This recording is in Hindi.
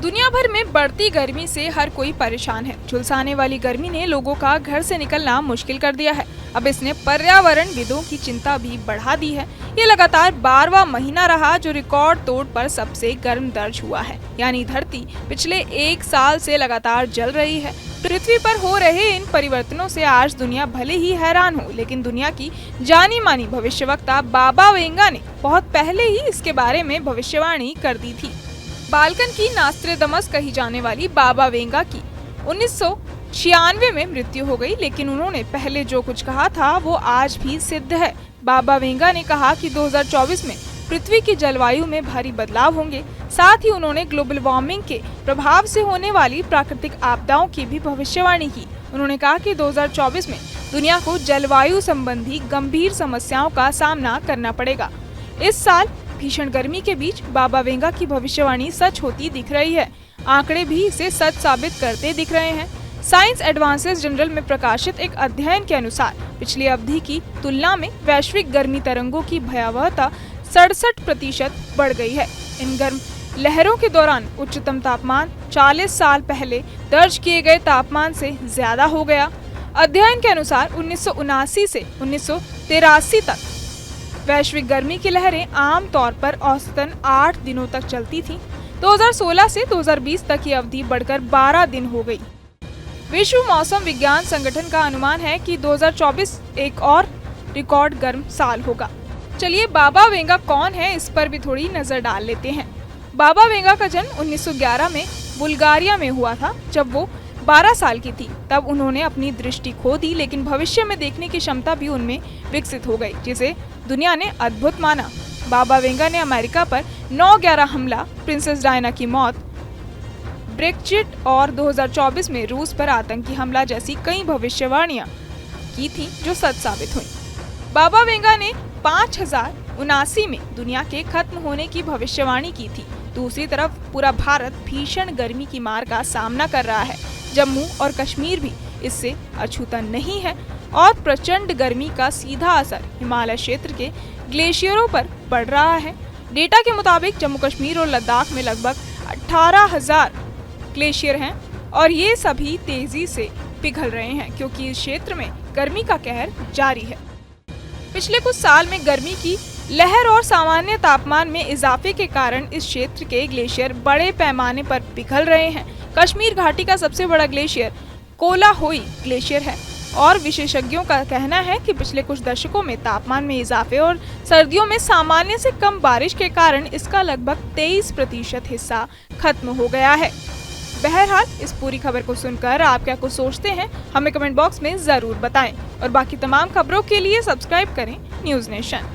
दुनिया भर में बढ़ती गर्मी से हर कोई परेशान है। झुलसाने वाली गर्मी ने लोगों का घर से निकलना मुश्किल कर दिया है। अब इसने पर्यावरणविदों की चिंता भी बढ़ा दी है। ये लगातार 12वां महीना रहा जो रिकॉर्ड तोड़ पर सबसे गर्म दर्ज हुआ है। यानी धरती पिछले 1 साल से लगातार जल रही है। पृथ्वी पर हो रहे इन परिवर्तनों से आज दुनिया भले ही हैरान हो, लेकिन दुनिया की जानी मानी भविष्यवक्ता बाबा वेंगा ने बहुत पहले ही इसके बारे में भविष्यवाणी कर दी थी। बाल्कन की नास्ट्रेडमस कही जाने वाली बाबा वेंगा की 1996 में मृत्यु हो गई, लेकिन उन्होंने पहले जो कुछ कहा था वो आज भी सिद्ध है। बाबा वेंगा ने कहा कि 2024 में पृथ्वी की जलवायु में भारी बदलाव होंगे। साथ ही उन्होंने ग्लोबल वार्मिंग के प्रभाव से होने वाली प्राकृतिक आपदाओं की भी भविष्यवाणी की। उन्होंने कहा कि 2024 में दुनिया को जलवायु संबंधी गंभीर समस्याओं का सामना करना पड़ेगा। इस साल भीषण गर्मी के बीच बाबा वेंगा की भविष्यवाणी सच होती दिख रही है। आंकड़े भी इसे सच साबित करते दिख रहे हैं। साइंस एडवांसेस जर्नल में प्रकाशित एक अध्ययन के अनुसार पिछली अवधि की तुलना में वैश्विक गर्मी तरंगों की भयावहता 67% बढ़ गई है। इन गर्म लहरों के दौरान उच्चतम तापमान 40 साल पहले दर्ज किए गए तापमान से ज्यादा हो गया। अध्ययन के अनुसार 1979 से 1983 तक वैश्विक गर्मी की लहरें आम तौर पर औसतन 8 दिनों तक चलती थीं। 2016 से 2020 तक की अवधि बढ़कर 12 दिन हो गई। विश्व मौसम विज्ञान संगठन का अनुमान है कि 2024 एक और रिकॉर्ड गर्म साल होगा। चलिए बाबा वेंगा कौन है, इस पर भी थोड़ी नजर डाल लेते हैं। बाबा वेंगा का जन्म 1911 में बुल्गारिया में हुआ था। जब वो 12 साल की थी तब उन्होंने अपनी दृष्टि खो दी, लेकिन भविष्य में देखने की क्षमता भी उनमें विकसित हो गई, जिसे दुनिया ने अद्भुत माना। बाबा वेंगा ने अमेरिका पर 9/11 हमला, प्रिंसेस डायना की मौत, ब्रेक्जिट और 2024 में रूस पर आतंकी हमला जैसी कई भविष्यवाणियां की थी जो सच साबित हुई। बाबा वेंगा ने 5079 में दुनिया के खत्म होने की भविष्यवाणी की थी। दूसरी तरफ पूरा भारत भीषण गर्मी की मार का सामना कर रहा है। जम्मू और कश्मीर भी इससे अछूता नहीं है और प्रचंड गर्मी का सीधा असर हिमालय क्षेत्र के ग्लेशियरों पर पड़ रहा है। डेटा के मुताबिक जम्मू कश्मीर और लद्दाख में लगभग 18,000 ग्लेशियर हैं और ये सभी तेजी से पिघल रहे हैं क्योंकि इस क्षेत्र में गर्मी का कहर जारी है। पिछले कुछ साल में गर्मी की लहर और सामान्य तापमान में इजाफे के कारण इस क्षेत्र के ग्लेशियर बड़े पैमाने पर पिघल रहे हैं। कश्मीर घाटी का सबसे बड़ा ग्लेशियर कोलाहोई ग्लेशियर है और विशेषज्ञों का कहना है कि पिछले कुछ दशकों में तापमान में इजाफे और सर्दियों में सामान्य से कम बारिश के कारण इसका लगभग 23% हिस्सा खत्म हो गया है। बहरहाल इस पूरी खबर को सुनकर आप क्या कुछ सोचते हैं, हमें कमेंट बॉक्स में जरूर बताएं और बाकी तमाम खबरों के लिए सब्सक्राइब करें न्यूज़ नेशन।